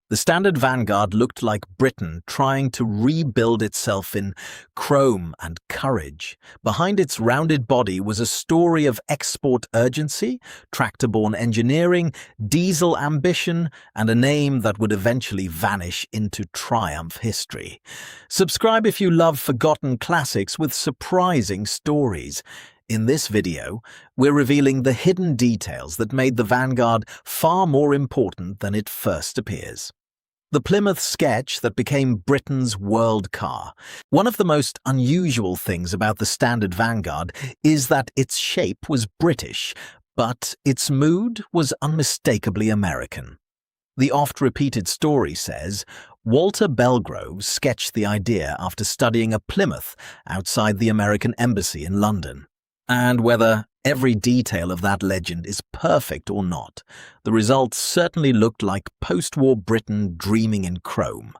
The Standard Vanguard looked like Britain trying to rebuild itself in chrome and courage. Behind its rounded body was a story of export urgency, tractor-borne engineering, diesel ambition, and a name that would eventually vanish into triumph history. Subscribe if you love forgotten classics with surprising stories. In this video, we're revealing the hidden details that made the Vanguard far more important than it first appears. The Plymouth sketch that became Britain's world car. One of the most unusual things about the Standard Vanguard is that its shape was British, but its mood was unmistakably American. The oft-repeated story says, Walter Belgrove sketched the idea after studying a Plymouth outside the American Embassy in London. And whether every detail of that legend is perfect or not, the results certainly looked like post-war Britain dreaming in chrome.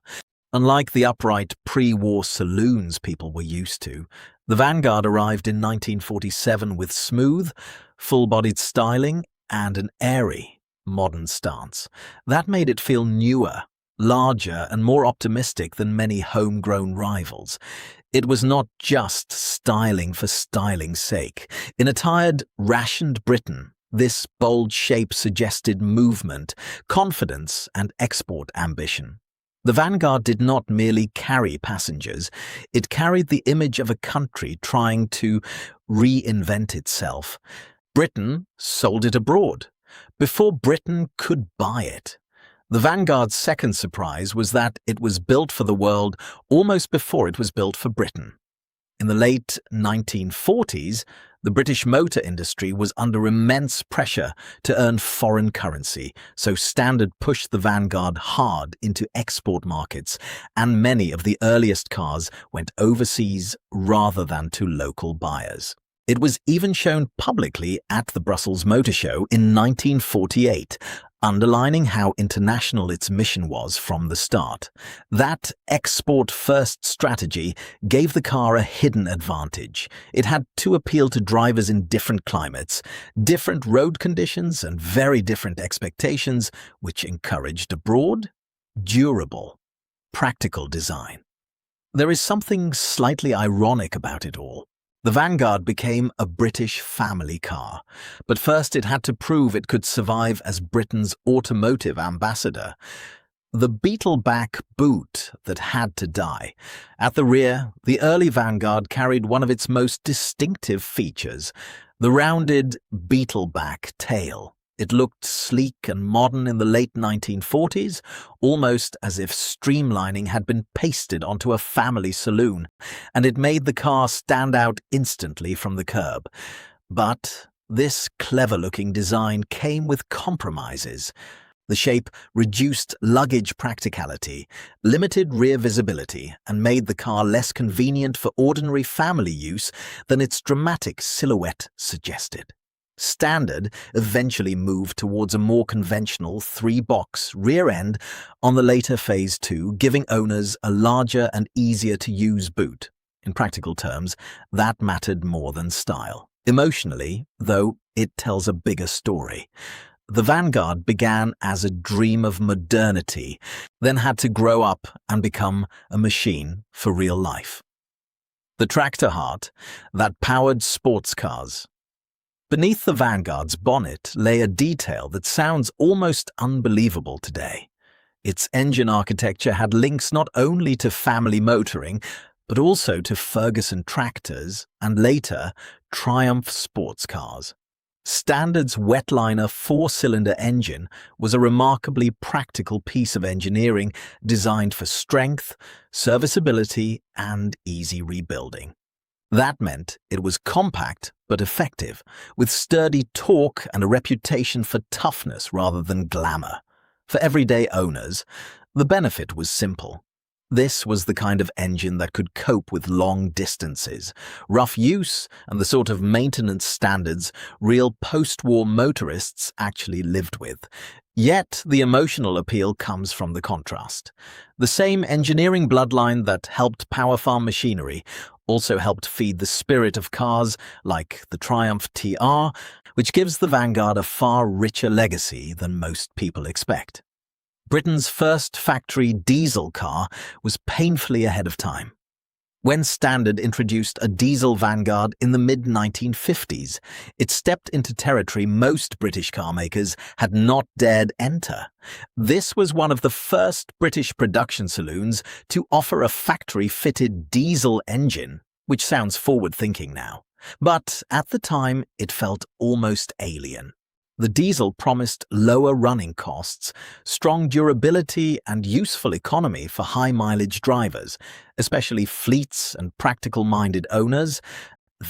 Unlike the upright pre-war saloons people were used to, the Vanguard arrived in 1947 with smooth, full-bodied styling and an airy, modern stance. That made it feel newer, larger and more optimistic than many homegrown rivals. It was not just styling for styling's sake. In a tired, rationed Britain, this bold shape suggested movement, confidence, and export ambition. The Vanguard did not merely carry passengers, it carried the image of a country trying to reinvent itself. Britain sold it abroad, before Britain could buy it. The Vanguard's second surprise was that it was built for the world almost before it was built for Britain. In the late 1940s, the British motor industry was under immense pressure to earn foreign currency, so Standard pushed the Vanguard hard into export markets, and many of the earliest cars went overseas rather than to local buyers. It was even shown publicly at the Brussels Motor Show in 1948, underlining how international its mission was from the start. That export-first strategy gave the car a hidden advantage. It had to appeal to drivers in different climates, different road conditions, and very different expectations, which encouraged a broad, durable, practical design. There is something slightly ironic about it all. The Vanguard became a British family car, but first it had to prove it could survive as Britain's automotive ambassador. The beetle-back boot that had to die. At the rear, the early Vanguard carried one of its most distinctive features, the rounded beetle-back tail. It looked sleek and modern in the late 1940s, almost as if streamlining had been pasted onto a family saloon, and it made the car stand out instantly from the curb. But this clever-looking design came with compromises. The shape reduced luggage practicality, limited rear visibility, and made the car less convenient for ordinary family use than its dramatic silhouette suggested. Standard eventually moved towards a more conventional three-box rear end on the later Phase 2, giving owners a larger and easier-to-use boot. In practical terms, that mattered more than style. Emotionally, though, it tells a bigger story. The Vanguard began as a dream of modernity, then had to grow up and become a machine for real life. The tractor heart that powered sports cars. Beneath the Vanguard's bonnet lay a detail that sounds almost unbelievable today. Its engine architecture had links not only to family motoring, but also to Ferguson tractors and later Triumph sports cars. Standard's wetliner four-cylinder engine was a remarkably practical piece of engineering designed for strength, serviceability, and easy rebuilding. That meant it was compact but effective, with sturdy torque and a reputation for toughness rather than glamour. For everyday owners, the benefit was simple. This was the kind of engine that could cope with long distances, rough use, and the sort of maintenance standards real post-war motorists actually lived with. Yet the emotional appeal comes from the contrast. The same engineering bloodline that helped power farm machinery also helped feed the spirit of cars like the Triumph TR, which gives the Vanguard a far richer legacy than most people expect. Britain's first factory diesel car was painfully ahead of time. When Standard introduced a diesel Vanguard in the mid-1950s, it stepped into territory most British car makers had not dared enter. This was one of the first British production saloons to offer a factory-fitted diesel engine, which sounds forward-thinking now. But at the time, it felt almost alien. The diesel promised lower running costs, strong durability and useful economy for high-mileage drivers, especially fleets and practical-minded owners.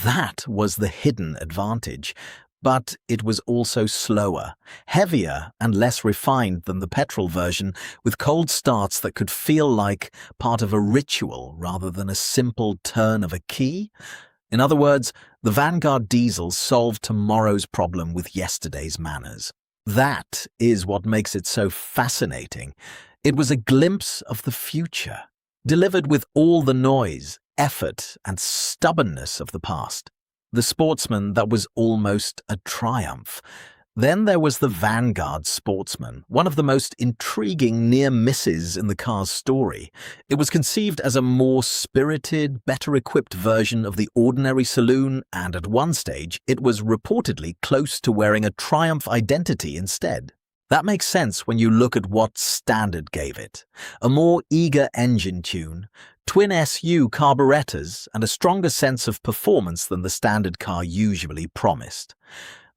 That was the hidden advantage. But it was also slower, heavier and less refined than the petrol version, with cold starts that could feel like part of a ritual rather than a simple turn of a key. In other words, the Vanguard diesel solved tomorrow's problem with yesterday's manners. That is what makes it so fascinating. It was a glimpse of the future, delivered with all the noise, effort, and stubbornness of the past. The Sportsman that was almost a triumph. Then there was the Vanguard Sportsman, one of the most intriguing near misses in the car's story. It was conceived as a more spirited, better-equipped version of the ordinary saloon, and at one stage it was reportedly close to wearing a Triumph identity instead. That makes sense when you look at what Standard gave it. A more eager engine tune, twin SU carburetors, and a stronger sense of performance than the Standard car usually promised.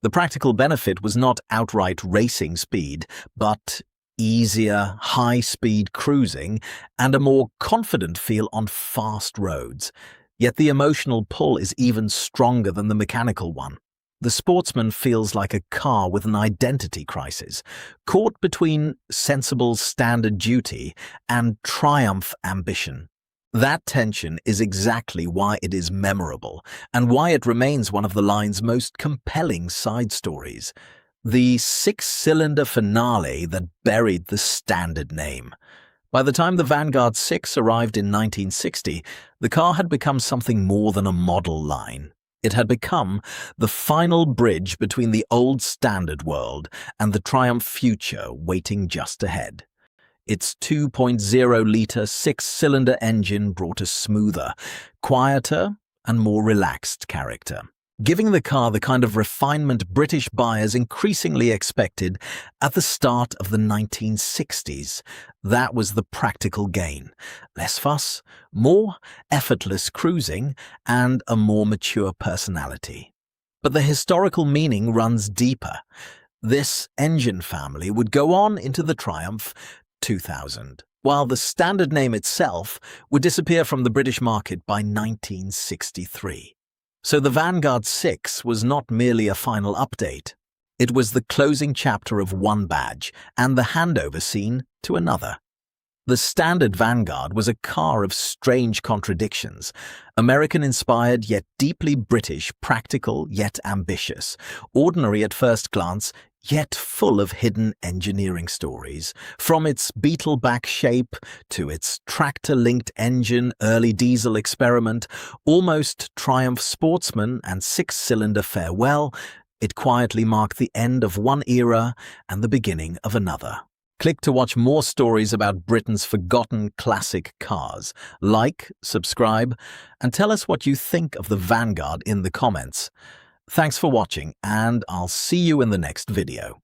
The practical benefit was not outright racing speed, but easier, high-speed cruising and a more confident feel on fast roads. Yet the emotional pull is even stronger than the mechanical one. The Sportsman feels like a car with an identity crisis, caught between sensible Standard duty and Triumph ambition. That tension is exactly why it is memorable, and why it remains one of the line's most compelling side stories. The six-cylinder finale that buried the Standard name. By the time the Vanguard 6 arrived in 1960, the car had become something more than a model line. It had become the final bridge between the old Standard world and the Triumph future waiting just ahead. Its 2.0-litre six-cylinder engine brought a smoother, quieter, and more relaxed character, giving the car the kind of refinement British buyers increasingly expected at the start of the 1960s. That was the practical gain. Less fuss, more effortless cruising, and a more mature personality. But the historical meaning runs deeper. This engine family would go on into the Triumph 2000, while the Standard name itself would disappear from the British market by 1963. So the Vanguard 6 was not merely a final update. It was the closing chapter of one badge and the handover scene to another. The Standard Vanguard was a car of strange contradictions, American-inspired yet deeply British, practical yet ambitious, ordinary at first glance, yet full of hidden engineering stories. From its beetle-back shape to its tractor-linked engine early diesel experiment, almost Triumph Sportsman and six-cylinder farewell, it quietly marked the end of one era and the beginning of another. Click to watch more stories about Britain's forgotten classic cars. Like, subscribe, and tell us what you think of the Vanguard in the comments. Thanks for watching, and I'll see you in the next video.